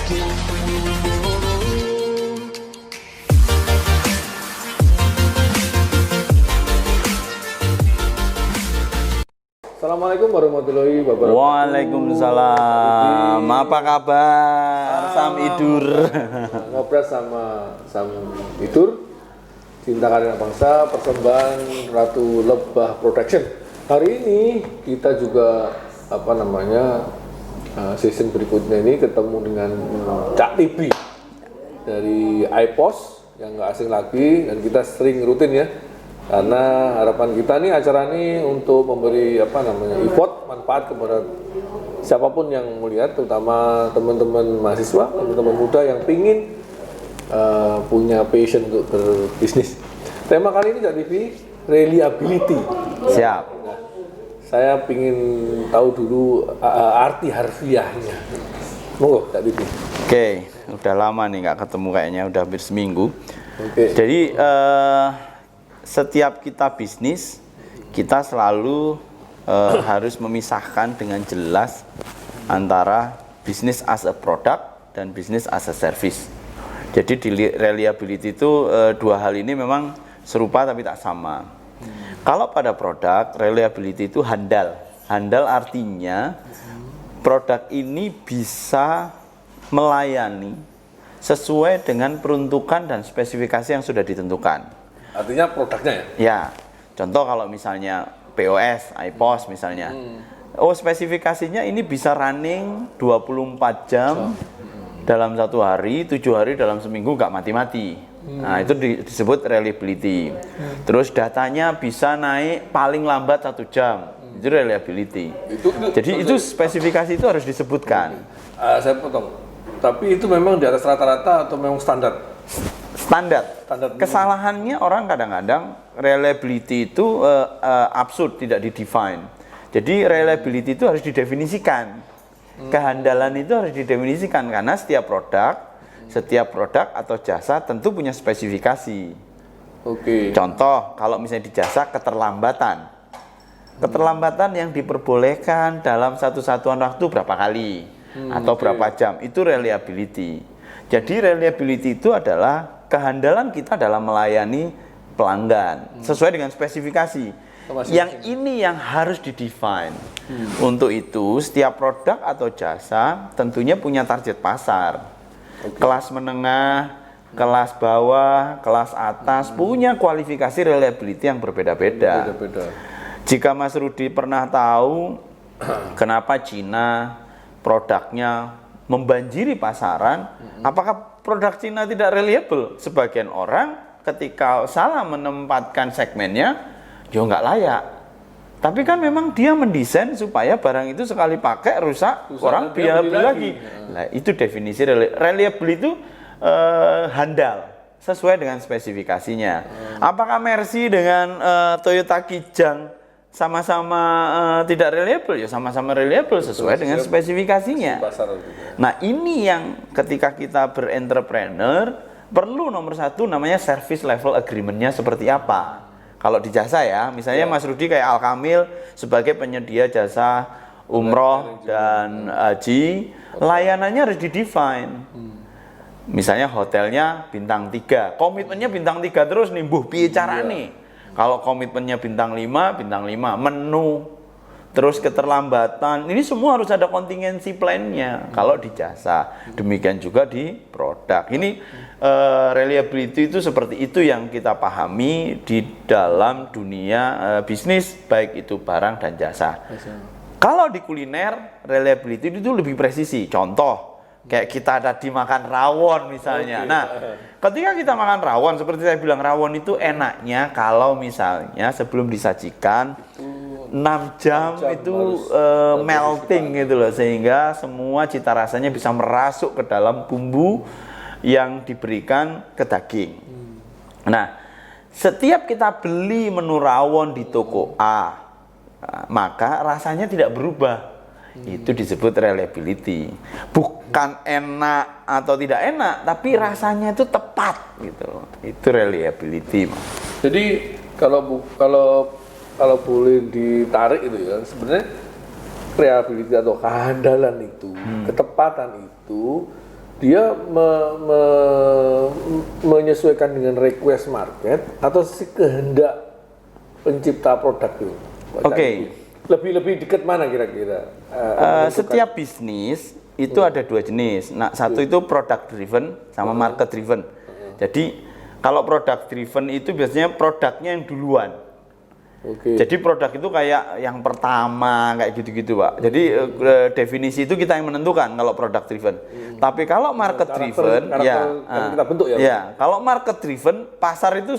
Assalamualaikum warahmatullahi wabarakatuh. Waalaikumsalam. Apa kabar? Sam Idur. Ngobrol sama Sam Idur, Cinta Karya Bangsa, persembahan Ratu Lebah Production. Hari ini kita juga season berikutnya ini ketemu dengan Cak Tibi dari iPos yang nggak asing lagi, dan kita sering rutin ya. Karena harapan kita nih acara ini untuk memberi effort, manfaat kepada siapapun yang melihat, terutama teman-teman mahasiswa, teman-teman muda yang pingin punya passion untuk berbisnis. Tema kali ini Cak TV, reliability. Siap. Nah, saya pingin tahu dulu arti harfiahnya. Monggo Cak TV. Oke, udah lama nih nggak ketemu kayaknya, udah hampir seminggu. Oke. Jadi setiap kita bisnis, kita selalu harus memisahkan dengan jelas antara bisnis as a product dan bisnis as a service. Jadi di reliability itu dua hal ini memang serupa tapi tak sama. Kalau pada produk, reliability itu handal. Handal artinya produk ini bisa melayani sesuai dengan peruntukan dan spesifikasi yang sudah ditentukan. Artinya produknya ya? Ya, contoh kalau misalnya POS, iPos misalnya. Oh, spesifikasinya ini bisa running 24 jam dalam satu hari, 7 hari dalam seminggu, nggak mati-mati. Nah, itu disebut reliability. Terus datanya bisa naik paling lambat 1 jam. Itu reliability. Jadi itu spesifikasi itu harus disebutkan. Saya potong. Tapi itu memang di atas rata-rata atau memang standar? Standar. Kesalahannya orang kadang-kadang reliability itu absurd, tidak didefine. Jadi reliability itu harus didefinisikan. Kehandalan itu harus didefinisikan karena setiap produk atau jasa tentu punya spesifikasi. Oke. Contoh, kalau misalnya di jasa keterlambatan. Keterlambatan yang diperbolehkan dalam satu satuan waktu berapa kali atau berapa jam, itu reliability. Jadi reliability itu adalah kehandalan kita dalam melayani pelanggan sesuai dengan spesifikasi. Yang ini yang harus didefine. Untuk itu setiap produk atau jasa tentunya punya target pasar. Kelas menengah, kelas bawah, kelas atas punya kualifikasi reliability yang berbeda-beda. Jika Mas Rudi pernah tahu kenapa Cina produknya membanjiri pasaran, apakah produk Cina tidak reliable? Sebagian orang ketika salah menempatkan segmennya, ya nggak layak. Tapi kan memang dia mendesain supaya barang itu sekali pakai rusak orang biar beli lagi. Nah, itu definisi reliable itu handal sesuai dengan spesifikasinya. Apakah Mercy dengan Toyota Kijang sama-sama tidak reliable? Ya sama-sama reliable sesuai dengan spesifikasinya. Nah, ini yang ketika kita berentrepreneur perlu nomor satu namanya service level agreement-nya seperti apa. Kalau di jasa ya, misalnya Mas Rudi kayak Alkamil sebagai penyedia jasa umroh dan haji, layanannya harus didefine. Misalnya hotelnya bintang 3, komitmennya bintang 3 terus nih, piye carane? Kalau komitmennya bintang 5, menu, terus keterlambatan, ini semua harus ada kontingensi plan-nya. Kalau di jasa, demikian juga di produk. Ini reliability itu seperti itu yang kita pahami di dalam dunia bisnis, baik itu barang dan jasa. Kalau di kuliner, reliability itu lebih presisi. Contoh, kayak kita tadi makan rawon misalnya. Nah, ketika kita makan rawon, seperti saya bilang, rawon itu enaknya kalau misalnya sebelum disajikan 6 jam itu melting gitu loh, sehingga semua cita rasanya bisa merasuk ke dalam bumbu yang diberikan ke daging. Nah, setiap kita beli menu rawon di toko A, maka rasanya tidak berubah. Itu disebut reliability. Bukan enak atau tidak enak, tapi rasanya itu tepat gitu. Itu reliability. Jadi kalau boleh ditarik itu ya, sebenarnya reliability atau kehandalan itu, ketepatan itu dia menyesuaikan dengan request market atau si kehendak pencipta produk itu? Oke. Lebih dekat mana kira-kira? Setiap bisnis itu ada dua jenis. Nah, satu itu product driven sama market driven. Jadi kalau product driven itu biasanya produknya yang duluan. Jadi produk itu kayak yang pertama kayak gitu-gitu, Pak. Jadi definisi itu kita yang menentukan kalau product driven. Tapi kalau market driven, kita bentuk ya. Ya, kalau market driven pasar itu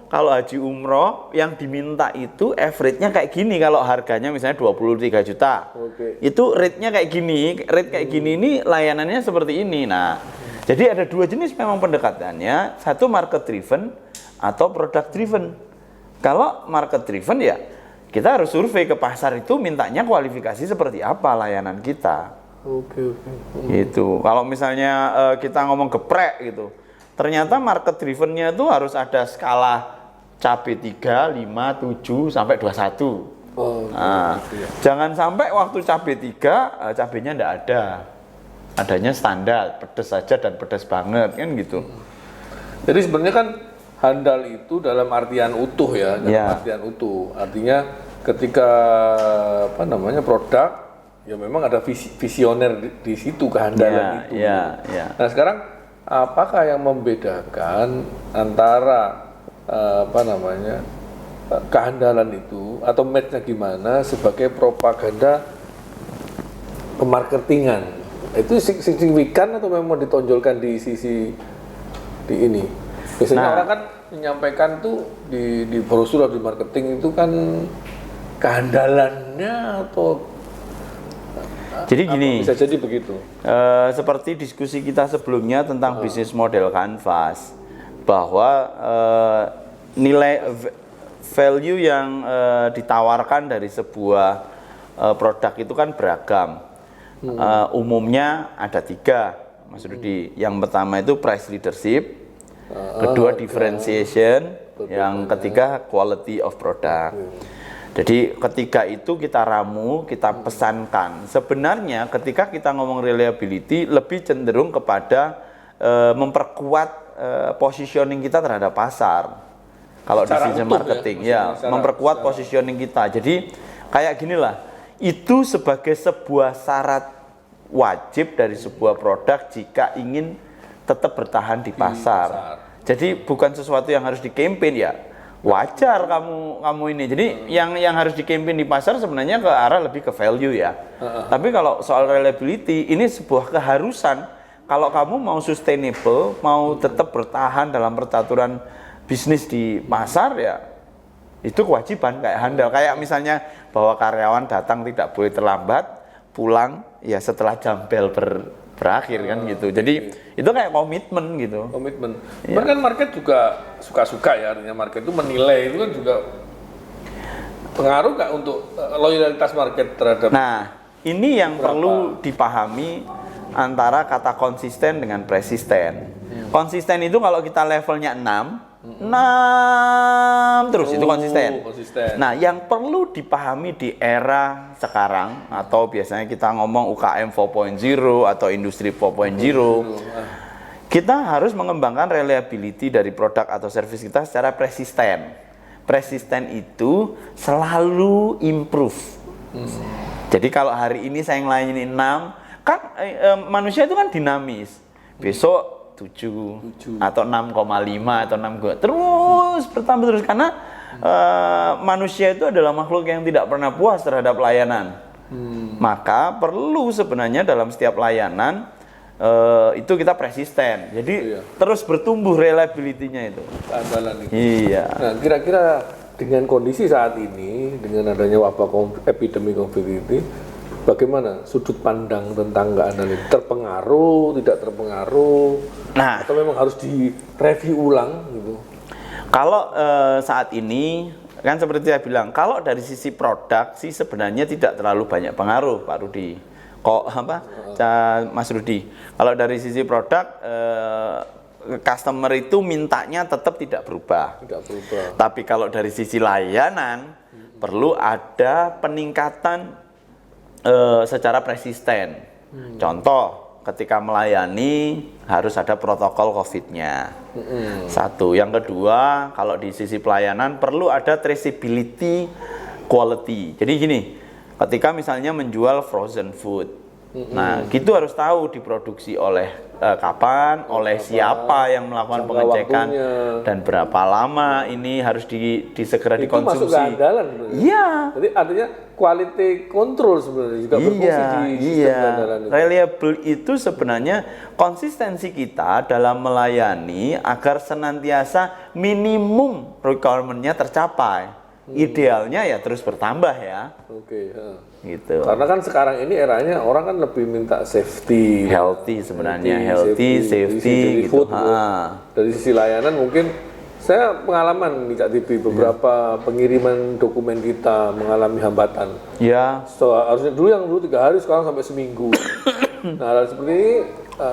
kalau haji umroh yang diminta itu average-nya kayak gini kalau harganya misalnya 23 juta. Itu rate-nya kayak gini, rate kayak gini ini layanannya seperti ini. Nah, jadi ada dua jenis memang pendekatannya, satu market driven atau product driven. Kalau market driven ya kita harus survei ke pasar itu mintanya kualifikasi seperti apa layanan kita. Gitu. Kalau misalnya kita ngomong geprek gitu, ternyata market drivennya itu harus ada skala cabai 3, 5, 7 sampai 21. Jangan sampai waktu cabai 3 cabainya enggak ada. Adanya standar, pedas saja dan pedas banget kan gitu. Jadi sebenarnya kan handal itu dalam artian utuh ya, artian utuh. Artinya ketika produk ya memang ada visioner di situ kehandalan itu. Nah, sekarang apakah yang membedakan antara kehandalan itu atau match-nya gimana sebagai propaganda pemarketingan? Itu signifikan atau memang ditonjolkan di sisi di ini? Biasanya orang kan menyampaikan tuh di brosur atau di marketing itu kan kehandalannya atau jadi gini, bisa jadi begitu. Seperti diskusi kita sebelumnya tentang bisnis model Canvas, bahwa nilai value yang ditawarkan dari sebuah produk itu kan beragam. Umumnya ada 3, Mas Rudi. Yang pertama itu price leadership, kedua differentiation, yang ketiga quality of product. Jadi ketika itu kita ramu, kita pesankan. Sebenarnya ketika kita ngomong reliability lebih cenderung kepada memperkuat positioning kita terhadap pasar. Kalau di sisi marketing memperkuat positioning kita. Jadi kayak ginilah, itu sebagai sebuah syarat wajib dari sebuah produk jika ingin tetap bertahan di pasar. Jadi bukan sesuatu yang harus di-campaign ya. Wajar kamu ini. Jadi yang harus di-campaign di pasar sebenarnya ke arah lebih ke value ya. Tapi kalau soal reliability ini sebuah keharusan. Kalau kamu mau sustainable, mau tetap bertahan dalam peraturan bisnis di pasar ya itu kewajiban kayak handal. Kayak misalnya bahwa karyawan datang tidak boleh terlambat, pulang ya setelah jam bel berakhir kan gitu. Jadi itu kayak komitmen gitu. Komitmen. Kan market juga suka-suka ya, artinya market itu menilai itu kan juga pengaruh nggak untuk loyalitas market terhadap. Nah, ini yang perlu dipahami antara kata konsisten dengan persisten. Konsisten itu kalau kita levelnya 6 terus itu konsisten. Nah, yang perlu dipahami di era sekarang atau biasanya kita ngomong UKM 4.0 atau industri 4.0, kita harus mengembangkan reliability dari produk atau service kita secara persisten. Persisten itu selalu improve. Jadi kalau hari ini saya ngelayani 6, kan manusia itu kan dinamis. Besok 7 atau 6,5 atau 6 terus bertambah terus karena manusia itu adalah makhluk yang tidak pernah puas terhadap layanan. Maka perlu sebenarnya dalam setiap layanan itu kita persisten. Jadi terus bertumbuh reliability-nya itu. Keandalan itu. Iya. Nah, kira-kira dengan kondisi saat ini dengan adanya wabah epidemi COVID ini, bagaimana sudut pandang tentang keandalan? Terpengaruh, tidak terpengaruh? Nah, atau memang harus direview ulang gitu? Kalau saat ini kan seperti saya bilang, kalau dari sisi produk sih sebenarnya tidak terlalu banyak pengaruh, Pak Rudi. Mas Rudi? Kalau dari sisi produk, customer itu mintanya tetap tidak berubah. Tapi kalau dari sisi layanan, perlu ada peningkatan secara persisten. Contoh, ketika melayani harus ada protokol COVID-nya. Satu. Yang kedua, kalau di sisi pelayanan perlu ada traceability quality. Jadi gini, ketika misalnya menjual frozen food, nah gitu harus tahu diproduksi oleh kapan, oleh siapa yang melakukan pengecekan waktunya, dan berapa lama ini harus segera itu dikonsumsi. masuk ke andalan. Iya. Jadi artinya quality control sebenarnya juga berfungsi di sistem keandalan itu. Reliable itu sebenarnya konsistensi kita dalam melayani agar senantiasa minimum requirement-nya tercapai. Idealnya ya terus bertambah ya. Oke. Gitu. Karena kan sekarang ini eranya orang kan lebih minta safety, Healthy sebenarnya, safety dari gitu. food, dari sisi layanan mungkin saya pengalaman di Cak TV beberapa pengiriman dokumen kita mengalami hambatan. Ya. So, harusnya dulu 3 hari, sekarang sampai seminggu. Nah, hal seperti ini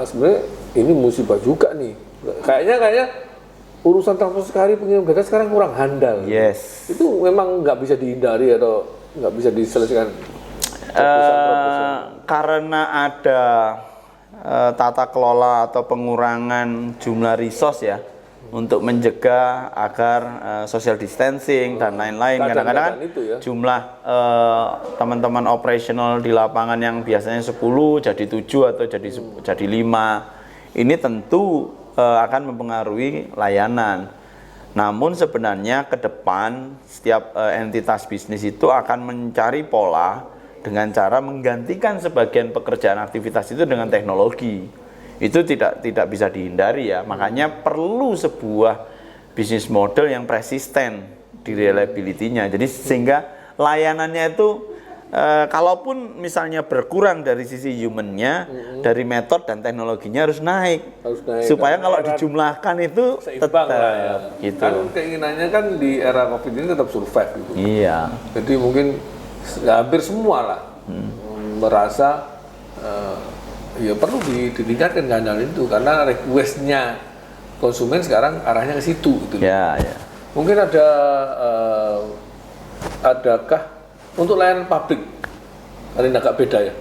sebenarnya ini musibah juga nih. Kayaknya urusan transportasi hari pengirim data sekarang kurang handal. Yes. Itu memang nggak bisa dihindari atau nggak bisa diselesaikan. Karena ada tata kelola atau pengurangan jumlah resource ya untuk mencegah agar social distancing dan lain-lain. Kadang-kadang jumlah teman-teman operasional di lapangan yang biasanya 10 jadi 7 atau jadi 5. Ini tentu akan mempengaruhi layanan. Namun sebenarnya ke depan setiap entitas bisnis itu akan mencari pola dengan cara menggantikan sebagian pekerjaan aktivitas itu dengan teknologi. Itu tidak bisa dihindari ya. Makanya perlu sebuah bisnis model yang persisten di reliability-nya. Jadi sehingga layanannya itu kalaupun misalnya berkurang dari sisi human-nya, dari metode dan teknologinya harus naik. Supaya kalau dijumlahkan itu seimbang lah ya. Gitu. Kan keinginannya kan di era Covid ini tetap survive gitu. Iya. Jadi mungkin hampir semua lah merasa ya perlu ditingkatkan keandalan itu karena request-nya konsumen sekarang arahnya ke situ gitu. Ya. Mungkin adakah untuk layanan publik, ini agak beda ya.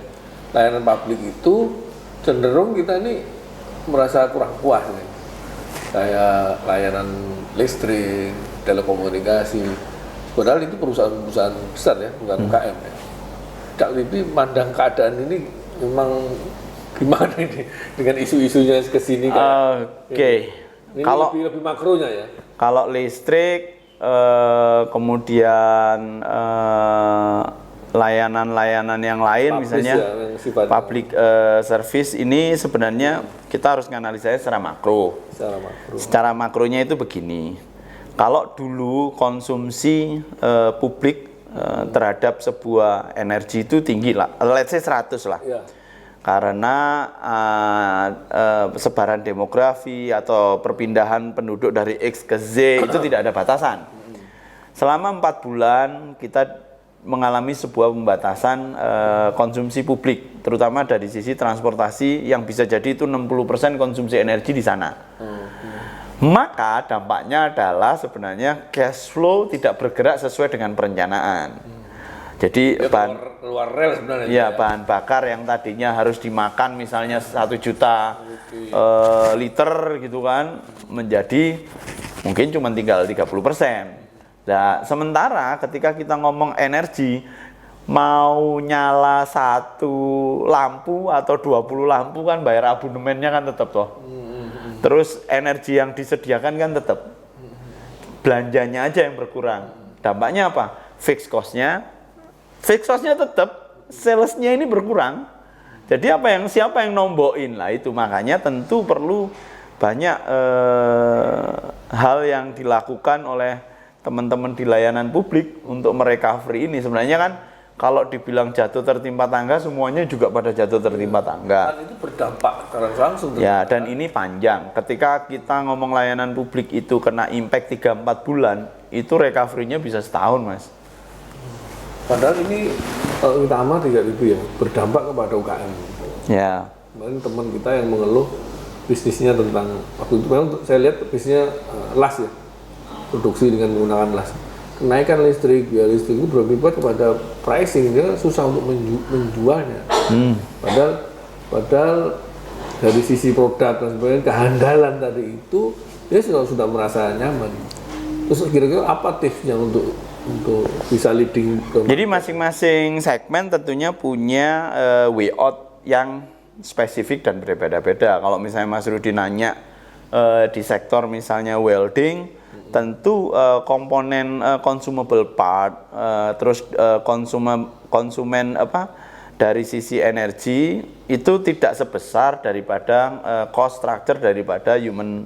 Layanan publik itu cenderung kita ini merasa kurang puas nih. Kayak layanan listrik, telekomunikasi. Padahal itu perusahaan-perusahaan besar ya, bukan UKM ya. Cak Lipi mandang keadaan ini memang gimana ini dengan isu-isunya ke sini kan? Oke. Ini kalau lebih makronya ya. Kalau listrik kemudian layanan-layanan yang lain public misalnya ya, public service ini sebenarnya kita harus menganalisanya secara makro. Secara makronya itu begini. Kalau dulu konsumsi publik terhadap sebuah energi itu tinggi lah, let's say 100 lah. Ya. Karena sebaran demografi atau perpindahan penduduk dari X ke Z itu tidak ada batasan. Selama 4 bulan kita mengalami sebuah pembatasan konsumsi publik, terutama dari sisi transportasi yang bisa jadi itu 60% konsumsi energi di sana. Maka dampaknya adalah sebenarnya cash flow tidak bergerak sesuai dengan perencanaan. Jadi luar rel sebenarnya. Iya, bahan bakar yang tadinya harus dimakan misalnya 1 juta liter gitu kan, menjadi mungkin cuma tinggal 30%. Nah, sementara ketika kita ngomong energi, mau nyala 1 lampu atau 20 lampu kan bayar abonemennya kan tetap toh. Terus energi yang disediakan kan tetap. Belanjanya aja yang berkurang. Dampaknya apa? Fixed cost-nya tetap, salesnya ini berkurang. Jadi siapa yang nombokin lah itu, makanya tentu perlu banyak hal yang dilakukan oleh teman-teman di layanan publik untuk merecovery ini. Sebenarnya kan kalau dibilang jatuh tertimpa tangga, semuanya juga pada jatuh tertimpa tangga. Dan itu berdampak langsung. Ya, dan ini panjang. Ketika kita ngomong layanan publik itu kena impact 3-4 bulan, itu recovery-nya bisa setahun, Mas. Padahal ini kalau kita amati ya berdampak kepada UKM. Ya. Kemarin teman kita yang mengeluh bisnisnya tentang waktu itu memang saya lihat bisnisnya las ya, produksi dengan menggunakan las. Kenaikan listrik, biaya listrik itu berimpact kepada pricing, dia susah untuk menjualnya. Padahal dari sisi produk dan sebagainya, kehandalan tadi itu dia sudah merasa nyaman. Terus kira-kira apa tipsnya untuk bisa leading ke Jadi masing-masing segmen tentunya punya way out yang spesifik dan berbeda-beda. Kalau misalnya Mas Rudi nanya di sektor misalnya welding, tentu komponen consumable part, terus konsumen dari sisi energi itu tidak sebesar daripada cost structure daripada human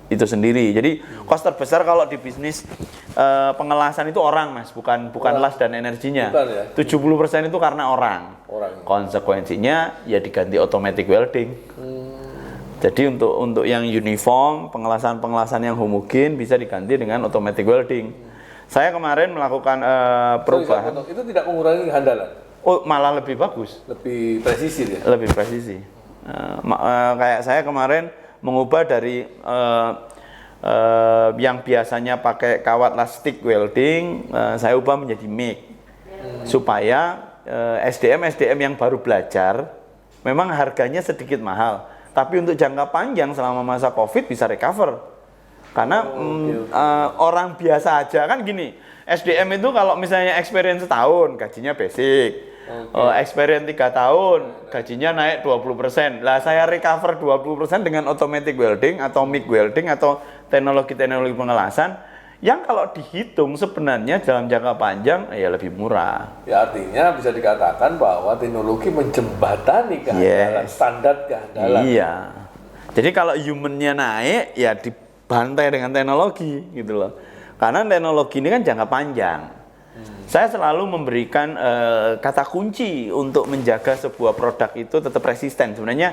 itu sendiri. Jadi cost terbesar kalau di bisnis pengelasan itu orang, Mas, bukan las dan energinya. Bukan, ya? 70% itu karena orang. Konsekuensinya ya diganti automatic welding. Jadi untuk yang uniform, pengelasan yang homogen bisa diganti dengan automatic welding. Saya kemarin melakukan perubahan. Itu tidak mengurangi kehandalan. Oh, malah lebih bagus. Lebih presisi ya? Lebih presisi. Kayak saya kemarin mengubah dari yang biasanya pakai kawat stick welding, saya ubah menjadi MIG. Supaya SDM yang baru belajar, memang harganya sedikit mahal. Tapi untuk jangka panjang selama masa COVID bisa recover. Karena orang biasa aja kan gini, SDM itu kalau misalnya experience setahun, gajinya basic. Experience 3 tahun, gajinya naik 20%. Lah saya recover 20% dengan automatic welding atau MIG welding atau teknologi pengelasan yang kalau dihitung sebenarnya dalam jangka panjang ya lebih murah. Ya artinya bisa dikatakan bahwa teknologi menjembatani kehandalan, standar kehandalan. Iya. Jadi kalau humannya naik ya dibantai dengan teknologi gitu loh. Karena teknologi ini kan jangka panjang. Saya selalu memberikan kata kunci untuk menjaga sebuah produk itu tetap resisten. Sebenarnya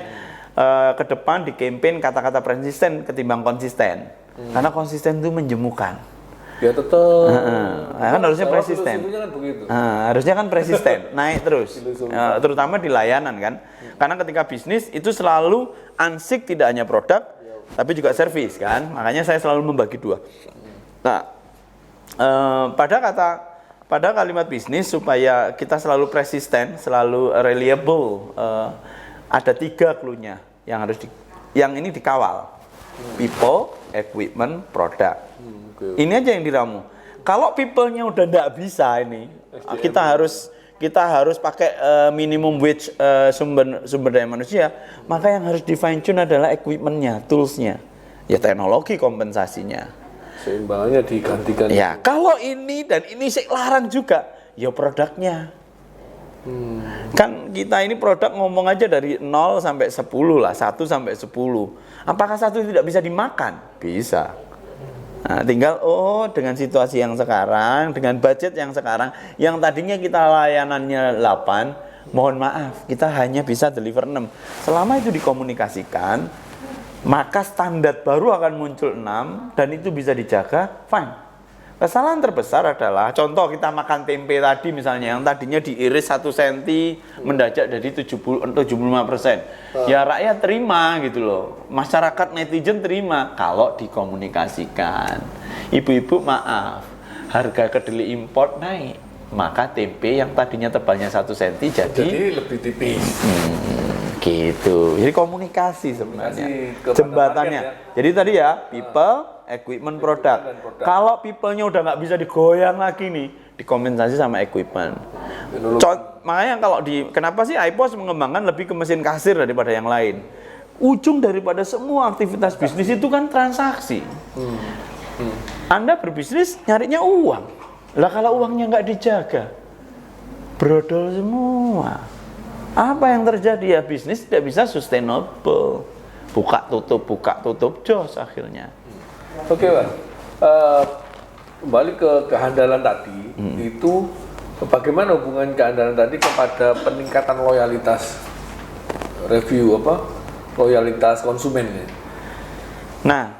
ke depan di campaign kata-kata persisten ketimbang konsisten. Karena konsisten itu menjemukan. Ya tetap. Kan harusnya persisten. Kan begitu. Harusnya kan persisten, naik terus. Terutama di layanan kan. Karena ketika bisnis itu selalu ansik tidak hanya produk, tapi juga service kan. Makanya saya selalu membagi dua. Nah, pada kalimat bisnis supaya kita selalu persisten, selalu reliable, ada 3 clue-nya yang ini dikawal. People, equipment, product. Ini aja yang diramu. Kalau people-nya udah nggak bisa ini, kita harus pakai minimum wage sumber daya manusia, maka yang harus di fine tune adalah equipment-nya, tools-nya, ya teknologi kompensasinya. Seimbangannya digantikan. Ya, kalau ini dan ini saya larang juga, ya produknya. Kan kita ini produk ngomong aja dari 0 sampai 10 lah, 1 sampai 10. Apakah 1 tidak bisa dimakan? Bisa. Nah, tinggal dengan situasi yang sekarang, dengan budget yang sekarang, yang tadinya kita layanannya 8, mohon maaf, kita hanya bisa deliver 6. Selama itu dikomunikasikan, maka standar baru akan muncul 6 dan itu bisa dijaga, fine. Kesalahan terbesar adalah contoh kita makan tempe tadi misalnya yang tadinya diiris 1 cm mendadak jadi 75%. Ya rakyat terima gitu loh. Masyarakat netizen terima kalau dikomunikasikan. Ibu-ibu maaf, harga kedelai impor naik, maka tempe yang tadinya tebalnya 1 cm jadi lebih tipis. Gitu. Jadi komunikasi sebenarnya. Jembatannya. Jadi tadi ya, people, equipment, produk. Kalau people-nya udah nggak bisa digoyang lagi nih, dikompensasi sama equipment. Makanya kalau kenapa sih iPOS mengembangkan lebih ke mesin kasir daripada yang lain? Ujung daripada semua aktivitas bisnis itu kan transaksi. Anda berbisnis nyarinya uang. Lah kalau uangnya nggak dijaga, brodol semua. Apa yang terjadi ya, bisnis tidak bisa sustainable. Buka tutup jos akhirnya. Oke, Pak. Kembali ke kehandalan tadi, itu bagaimana hubungan kehandalan tadi kepada peningkatan loyalitas loyalitas konsumennya? Nah,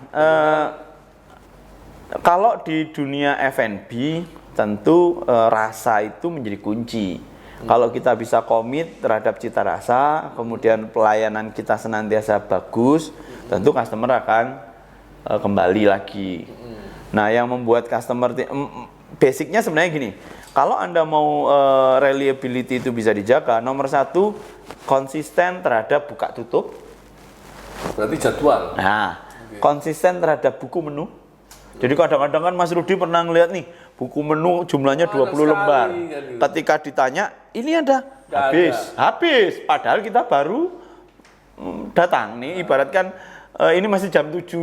kalau di dunia F&B tentu rasa itu menjadi kunci. Kalau kita bisa komit terhadap cita rasa, kemudian pelayanan kita senantiasa bagus, tentu customer akan kembali lagi. Nah, yang membuat customer basicnya sebenarnya gini. Kalau Anda mau reliability itu bisa dijaga, nomor 1 konsisten terhadap buka tutup. Berarti jadwal. Nah, konsisten terhadap buku menu. Jadi kadang-kadang kan Mas Rudi pernah ngeliat nih, buku menu jumlahnya 20 lembar. Kan gitu. Ketika ditanya, ini ada? Nggak Habis. Padahal kita baru datang nih, ibaratkan ini masih jam 7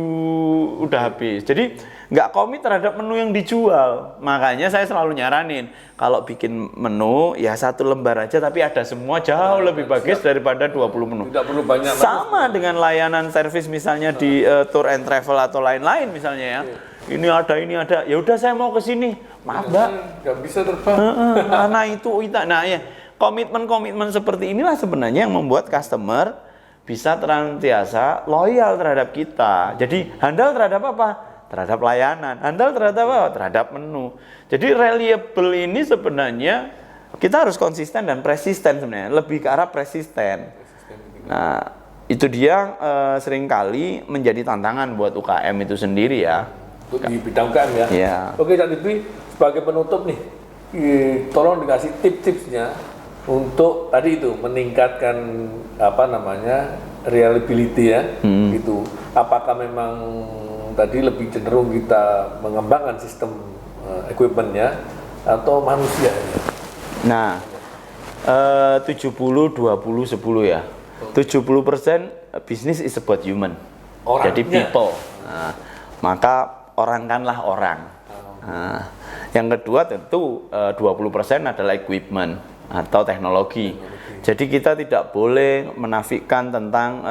udah habis. Jadi nggak komit terhadap menu yang dijual. Makanya saya selalu nyaranin, kalau bikin menu ya 1 lembar aja tapi ada semua, jauh lebih bagus daripada 20 menu. Tidak perlu banyak. Sama dengan layanan servis misalnya di tour and travel atau lain-lain misalnya ya. Ini ada. Ya udah saya mau ke sini. Maaf, Mbak. Nggak bisa terbang. Nah itu. Nah ya, komitmen seperti inilah sebenarnya yang membuat customer bisa senantiasa loyal terhadap kita. Jadi handal terhadap apa? Terhadap layanan. Handal terhadap apa? Terhadap menu. Jadi reliable ini sebenarnya kita harus konsisten dan persisten sebenarnya. Lebih ke arah persisten. Nah itu dia seringkali menjadi tantangan buat UKM itu sendiri ya. Untuk di bidang UKM ya. Ya. Oke Cak Tipi, sebagai penutup nih, tolong dikasih tips-tipsnya untuk tadi itu meningkatkan reliability ya. Itu apakah memang tadi lebih cenderung kita mengembangkan sistem equipmentnya atau manusianya? Nah 70 20 10 ya. 70% bisnis is about human. Orangnya. Jadi people. Nah, maka orangkanlah orang. Nah, yang kedua tentu 20% adalah equipment atau teknologi. Jadi kita tidak boleh menafikan tentang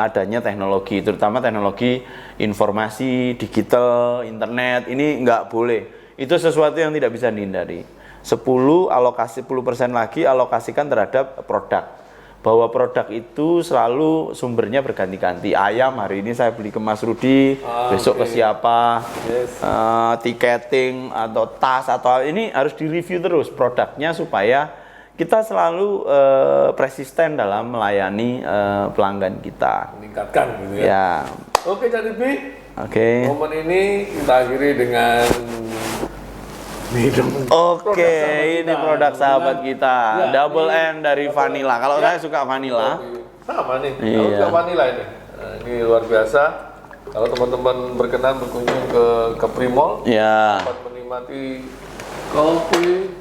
adanya teknologi, terutama teknologi informasi, digital, internet, ini nggak boleh. Itu sesuatu yang tidak bisa dihindari. 10% lagi alokasikan terhadap produk. Bahwa produk itu selalu sumbernya berganti-ganti. Ayam hari ini saya beli ke Mas Rudi, besok ke siapa, tiketing atau tas atau ini harus direview terus produknya supaya kita selalu persisten dalam melayani pelanggan kita. Meningkatkan gitu ya. Ya. Oke Cak Tipi. Oke. Momen ini kita akhiri dengan minum. Oke, ini produk sahabat kita. Ya, Double N dari vanilla. Kalau saya suka vanilla. Sama nih. Iya. Kalau suka vanilla ini. Nah, ini luar biasa. Kalau teman-teman berkenan berkunjung ke Primol, Ya. dapat menikmati kopi